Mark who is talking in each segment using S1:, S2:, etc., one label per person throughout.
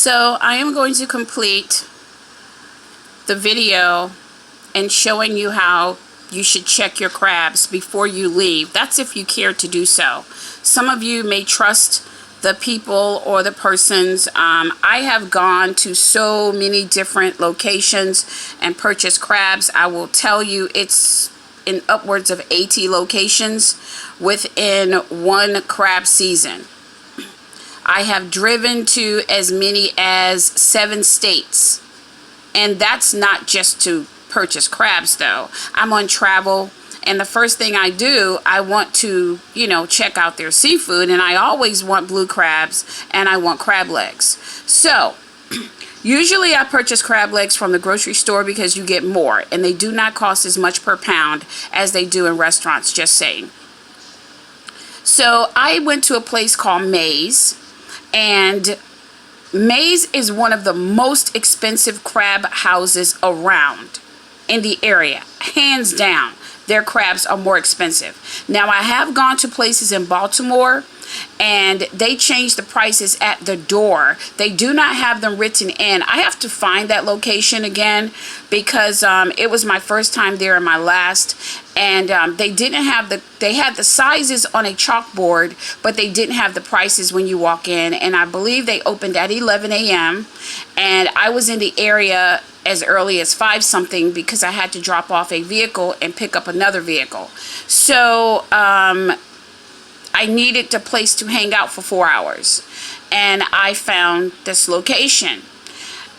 S1: So I am going to complete the video and showing you how you should check your crabs before you leave. That's if you care to do so. Some of you may trust the people or the persons. I have gone to so many different locations and purchased crabs. I will tell you, it's in upwards of 80 locations within one crab season. I have driven to as many as 7 states, and that's not just to purchase crabs though. I'm on travel, and the first thing I do, I want to, check out their seafood, and I always want blue crabs and I want crab legs. So usually I purchase crab legs from the grocery store because you get more, and they do not cost as much per pound as they do in restaurants, just saying. So I went to a place called Maze, and Maze is one of the most expensive crab houses around in the area, hands down. Their crabs are more expensive. Now, I have gone to places in Baltimore, and they change the prices at the door. They do not have them written in. I have to find that location again because it was my first time there and my last, and they didn't have they had the sizes on a chalkboard, but they didn't have the prices when you walk in. And I believe they opened at 11 a.m. and I was in the area as early as 5 something because I had to drop off a vehicle and pick up another vehicle. So I needed a place to hang out for 4 hours, and I found this location.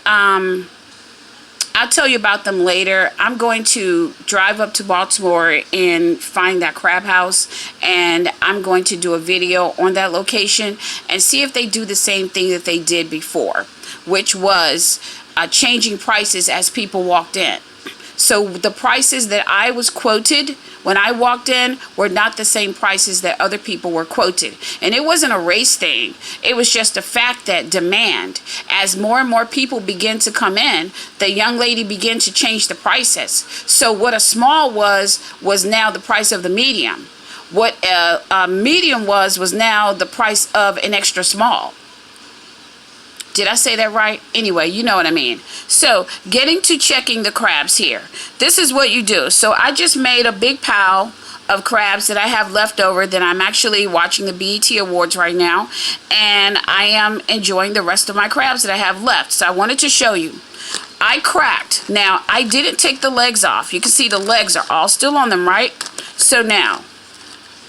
S1: I'll tell you about them later. I'm going to drive up to Baltimore and find that crab house, and I'm going to do a video on that location and see if they do the same thing that they did before, which was changing prices as people walked in. So the prices that I was quoted when I walked in were not the same prices that other people were quoted. And it wasn't a race thing. It was just a fact that demand, as more and more people begin to come in, the young lady began to change the prices. So what a small was now the price of the medium. What a medium was now the price of an extra small. Did I say that right? Anyway, you know what I mean. So getting to checking the crabs here. This is what you do. So I just made a big pile of crabs that I have left over that I'm actually watching the BET Awards right now. And I am enjoying the rest of my crabs that I have left. So I wanted to show you. I cracked. Now, I didn't take the legs off. You can see the legs are all still on them, right? So now,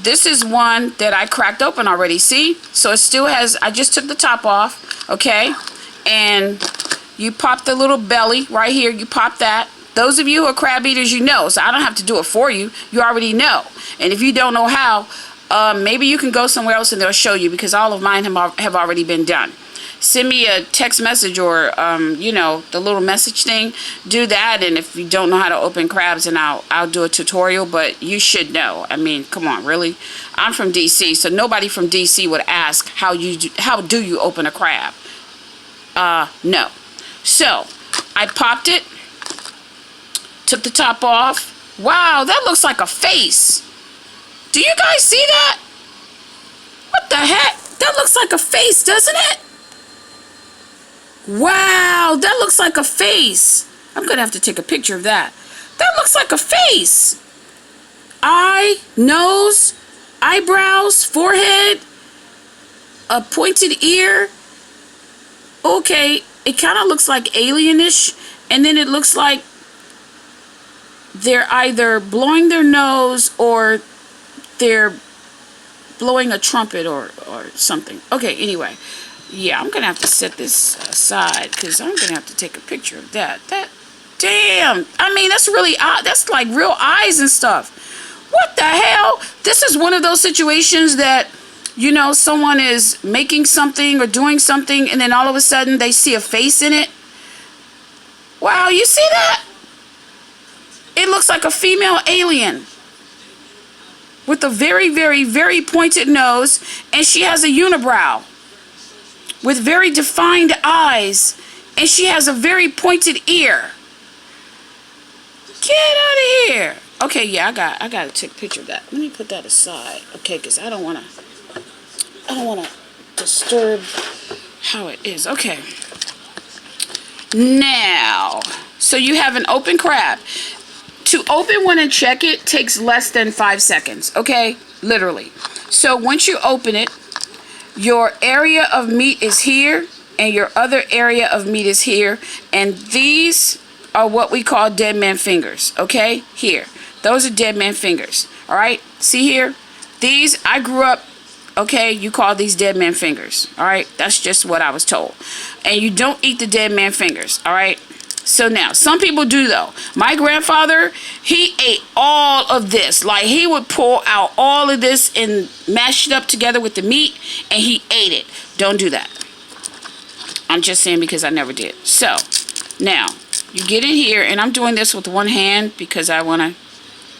S1: this is one that I cracked open already, see? So it still has, I just took the top off, okay? And you pop the little belly right here, you pop that. Those of you who are crab eaters, you know, so I don't have to do it for you. You already know. And if you don't know how, maybe you can go somewhere else and they'll show you, because all of mine have already been done. Send me a text message or, the little message thing. Do that, and if you don't know how to open crabs, and I'll do a tutorial, but you should know. I mean, come on, really? I'm from D.C., so nobody from D.C. would ask how do you open a crab? No. So, I popped it, took the top off. Wow, that looks like a face. Do you guys see that? What the heck? That looks like a face, doesn't it? Wow, that looks like a face. I'm going to have to take a picture of that. That looks like a face. Eye, nose, eyebrows, forehead, a pointed ear. Okay, it kind of looks like alienish, and then it looks like they're either blowing their nose or they're blowing a trumpet or something. Okay, anyway. Yeah, I'm going to have to set this aside because I'm going to have to take a picture of that. Damn. I mean, that's really odd. That's like real eyes and stuff. What the hell? This is one of those situations that, someone is making something or doing something, and then all of a sudden they see a face in it. Wow, you see that? It looks like a female alien with a very, very, very pointed nose, and she has a unibrow with very defined eyes, and she has a very pointed ear. Get out of here. Okay, yeah, I got to take a picture of that. Let me put that aside, okay, because I don't want to disturb how it is. Okay, Now, so you have an open crab. To open one and check it takes less than 5 seconds, okay? Literally. So once you open it, your area of meat is here and your other area of meat is here, and these are what we call dead man fingers, okay? Here. Those are dead man fingers, all right? See here? These, I grew up, okay, you call these dead man fingers, all right? That's just what I was told. And you don't eat the dead man fingers, all right? So now, some people do though. My grandfather, he ate all of this. Like, he would pull out all of this and mash it up together with the meat, and he ate it. Don't do that. I'm just saying because I never did. So, now, you get in here, and I'm doing this with one hand because I want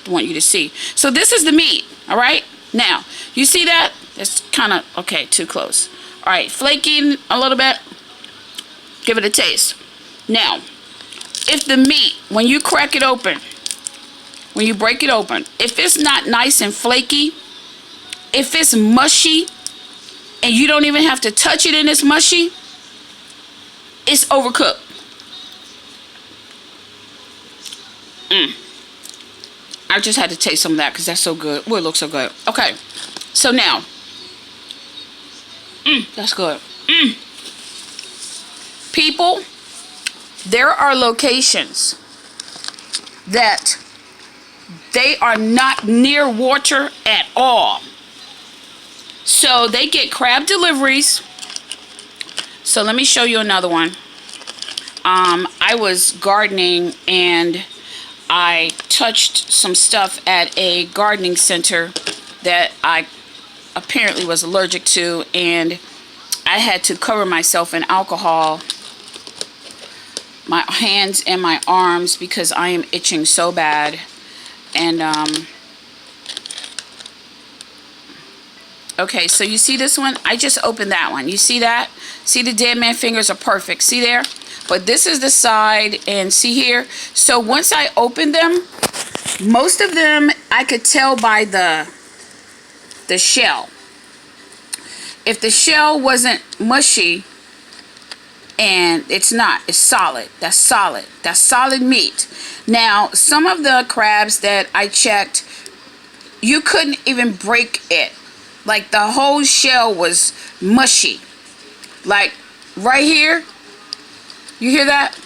S1: you to see. So this is the meat, all right? Now, you see that? That's kind of, okay, too close. All right, flaking a little bit. Give it a taste. Now, if the meat, when you crack it open, when you break it open, if it's not nice and flaky, if it's mushy, and you don't even have to touch it and it's mushy, it's overcooked. I just had to taste some of that because that's so good. Oh, it looks so good. Okay, so now, that's good. People, there are locations that they are not near water at all. So they get crab deliveries. So let me show you another one. I was gardening and I touched some stuff at a gardening center that I apparently was allergic to, and I had to cover myself in alcohol, my hands and my arms, because I am itching so bad. And okay, so you see this one? I just opened that one. You see that? See, the dead man fingers are perfect. See there? But this is the side, and see here? So once I opened them, most of them I could tell by the shell. If the shell wasn't mushy, and it's not, it's solid. That's solid. That's solid meat. Now, some of the crabs that I checked, you couldn't even break it. Like, the whole shell was mushy. Like, right here, you hear that?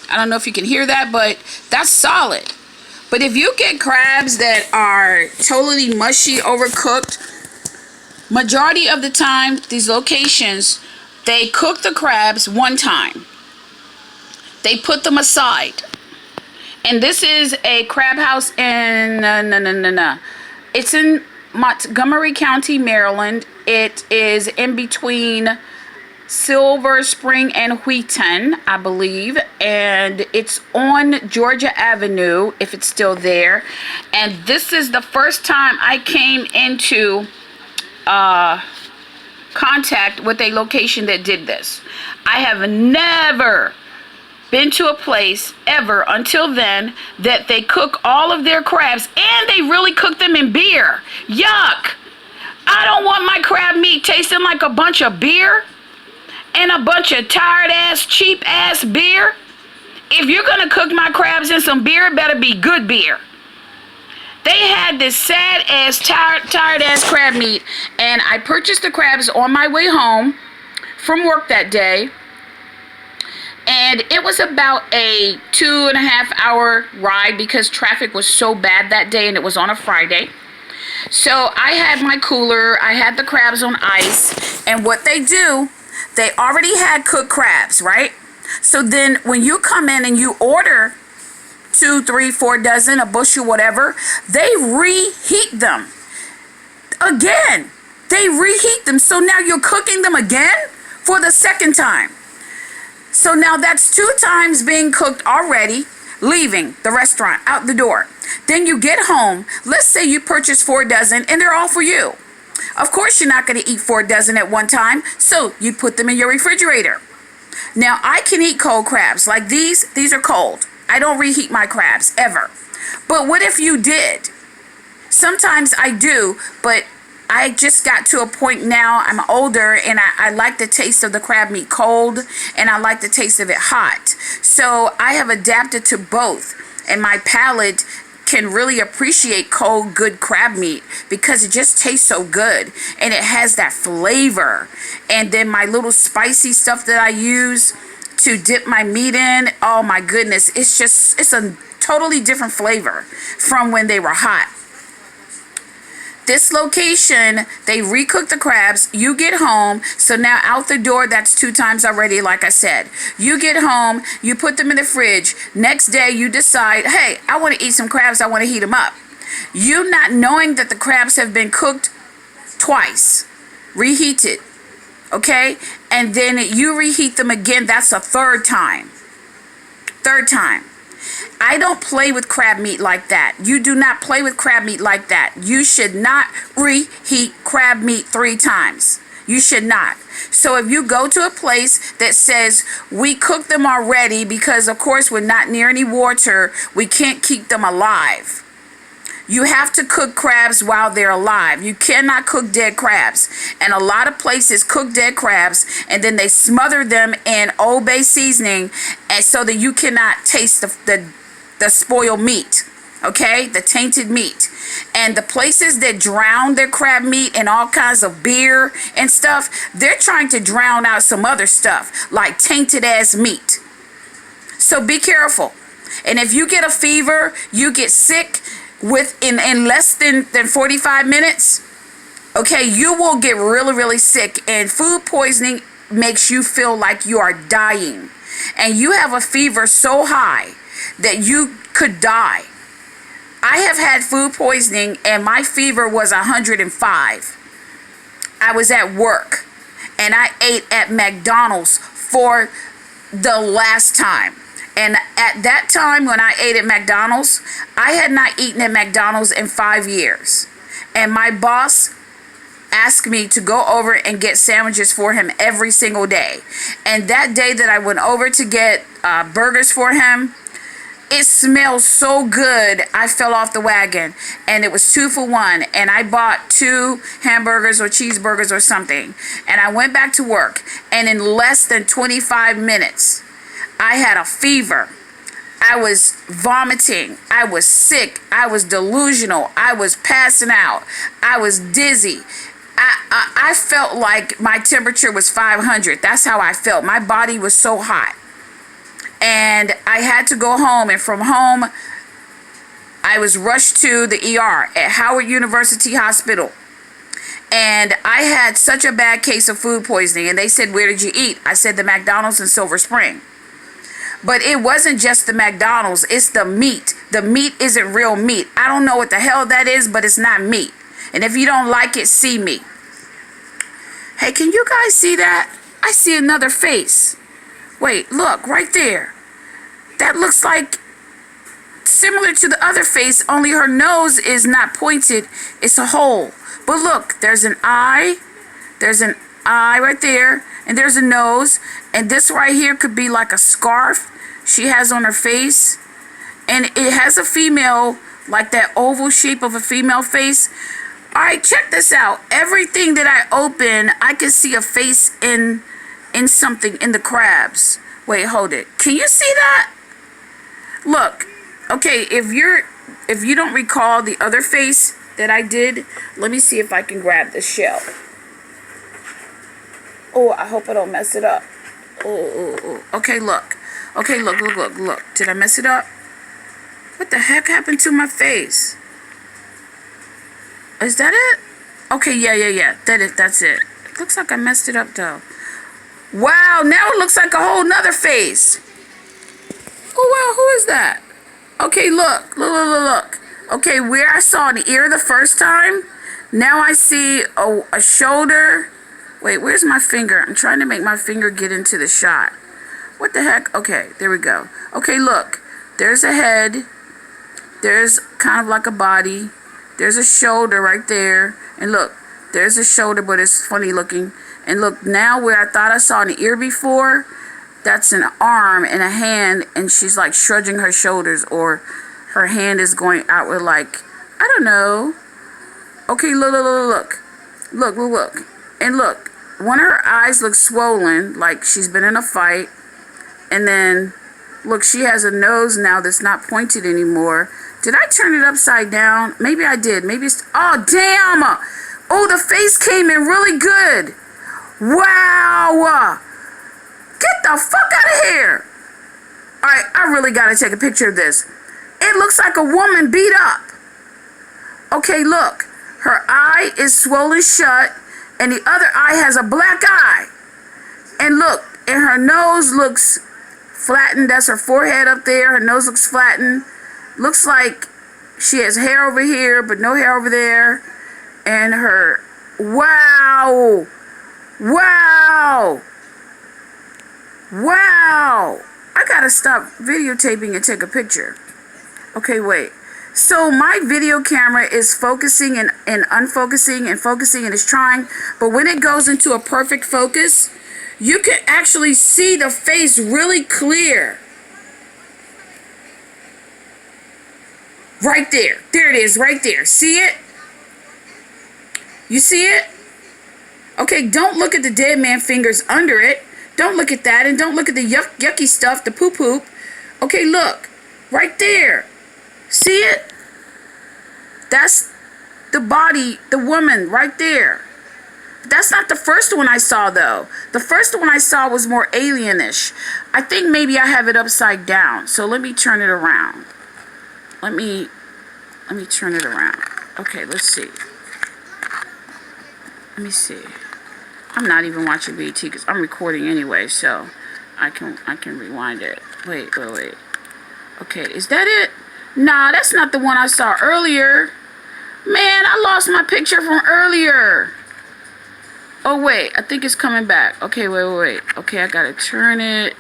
S1: I don't know if you can hear that, but that's solid. But if you get crabs that are totally mushy, overcooked, majority of the time, these locations, they cook the crabs one time. They put them aside. And this is a crab house in, it's in Montgomery County, Maryland. It is in between Silver Spring and Wheaton, I believe. And it's on Georgia Avenue, if it's still there. And this is the first time I came into contact with a location that did this. I have never been to a place ever until then that they cook all of their crabs, and they really cook them in beer. Yuck! I don't want my crab meat tasting like a bunch of beer and a bunch of tired ass, cheap ass beer. If you're gonna cook my crabs in some beer, it better be good beer. They had this sad ass, tired ass crab meat, and I purchased the crabs on my way home from work that day. And it was about a 2.5 hour ride because traffic was so bad that day, and it was on a Friday. So I had my cooler, I had the crabs on ice, and what they do, they already had cooked crabs, right? So then when you come in and you order 2, 3, 4 dozen, a bushel, whatever, they reheat them again. They reheat them. So now you're cooking them again for the second time. So now that's 2 times being cooked already, leaving the restaurant, out the door. Then you get home. Let's say you purchase 4 dozen and they're all for you. Of course, you're not going to eat 4 dozen at one time, so you put them in your refrigerator. Now, I can eat cold crabs. Like these are cold. I don't reheat my crabs, ever. But what if you did? Sometimes I do, but I just got to a point now, I'm older, and I like the taste of the crab meat cold, and I like the taste of it hot. So I have adapted to both, and my palate can really appreciate cold, good crab meat because it just tastes so good, and it has that flavor. And then my little spicy stuff that I use to dip my meat in, oh my goodness, it's a totally different flavor from when they were hot. This location, they recook the crabs. You get home. So now out the door, that's 2 times already, like I said. You get home, you put them in the fridge. Next day, you decide, hey, I want to eat some crabs. I want to heat them up. You not knowing that the crabs have been cooked twice, reheated, okay? And then you reheat them again. That's a third time. Third time. I don't play with crab meat like that. You do not play with crab meat like that. You should not reheat crab meat 3 times. You should not. So if you go to a place that says we cook them already, because of course we're not near any water, we can't keep them alive. You have to cook crabs while they're alive. You cannot cook dead crabs. And a lot of places cook dead crabs and then they smother them in Old Bay seasoning, and so that you cannot taste the spoiled meat, okay? The tainted meat. And the places that drown their crab meat in all kinds of beer and stuff, they're trying to drown out some other stuff like tainted ass meat. So be careful. And if you get a fever, you get sick in less than 45 minutes, okay, you will get really sick, and food poisoning makes you feel like you are dying, and you have a fever so high that you could die. I have had food poisoning and my fever was 105. I was at work and I ate at McDonald's for the last time. And at that time when I ate at McDonald's, I had not eaten at McDonald's in 5 years. And my boss asked me to go over and get sandwiches for him every single day. And that day that I went over to get burgers for him, it smelled so good, I fell off the wagon. And it was 2 for 1. And I bought 2 hamburgers or cheeseburgers or something. And I went back to work. And in less than 25 minutes, I had a fever. I was vomiting. I was sick. I was delusional. I was passing out. I was dizzy. I felt like my temperature was 500. That's how I felt. My body was so hot. And I had to go home. And from home, I was rushed to the ER at Howard University Hospital. And I had such a bad case of food poisoning. And they said, where did you eat? I said, the McDonald's in Silver Spring. But it wasn't just the McDonald's, it's the meat. The meat isn't real meat. I don't know what the hell that is, but it's not meat. And if you don't like it, see me. Hey, can you guys see that? I see another face. Wait, look, right there. That looks like similar to the other face, only her nose is not pointed, it's a hole. But look, there's an eye right there, and there's a nose, and this right here could be like a scarf she has on her face, and it has a female, like that oval shape of a female face. All right, check this out. Everything that I open, I can see a face in something in the crabs. Wait, hold it. Can you see that? Look, okay, if you don't recall the other face that I did, let me see if I can grab the shell. Oh, I hope I don't mess it up. Oh. Okay, look. Okay, look. Did I mess it up? What the heck happened to my face? Is that it? Okay, yeah. That's it. It looks like I messed it up, though. Wow, now it looks like a whole nother face. Oh, wow, who is that? Okay, look. Okay, where I saw an ear the first time, now I see a shoulder. Wait, where's my finger? I'm trying to make my finger get into the shot. What the heck? Okay, there we go. Okay, look. There's a head. There's kind of like a body. There's a shoulder right there. And look, there's a shoulder, but it's funny looking. And look, now where I thought I saw an ear before, that's an arm and a hand, and she's like shrugging her shoulders, or her hand is going outward like, I don't know. Okay, look. Look, look, look. And look, one of her eyes looks swollen, like she's been in a fight. And then, look, she has a nose now that's not pointed anymore. Did I turn it upside down? Maybe I did. Maybe it's... Oh, damn! Oh, the face came in really good. Wow! Get the fuck out of here! Alright, I really gotta take a picture of this. It looks like a woman beat up. Okay, look. Her eye is swollen shut, and the other eye has a black eye. And look, and her nose looks flattened. That's her forehead up there. Her nose looks flattened. Looks like she has hair over here, but no hair over there. And her... Wow! Wow! Wow! I gotta stop videotaping and take a picture. Okay, wait. So my video camera is focusing and unfocusing and focusing and it's trying, but when it goes into a perfect focus, you can actually see the face really clear. Right there. There it is, right there. See it? You see it? Okay, don't look at the dead man fingers under it. Don't look at that, and don't look at the yucky stuff, the poop. Okay, look. Right there. See it? That's the body, the woman, right there. That's not the first one I saw, though. The first one I saw was more alienish. I think maybe I have it upside down. So let me turn it around. Let me turn it around. Okay, let's see. Let me see. I'm not even watching BT because I'm recording anyway, so I can rewind it. Wait. Okay, is that it? Nah, that's not the one I saw earlier. Man, I lost my picture from earlier. Oh, wait. I think it's coming back. Okay, wait. Okay, I gotta turn it.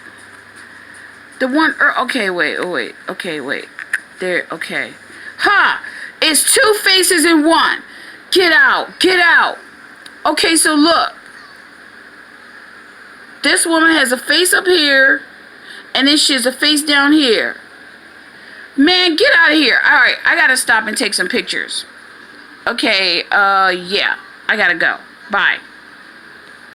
S1: The one... okay, wait. Okay, wait. There, okay. Ha! It's two faces in one. Get out. Okay, so look. This woman has a face up here, and then she has a face down here. Man, get out of here. Alright, I gotta stop and take some pictures. Okay, yeah. I gotta go. Bye.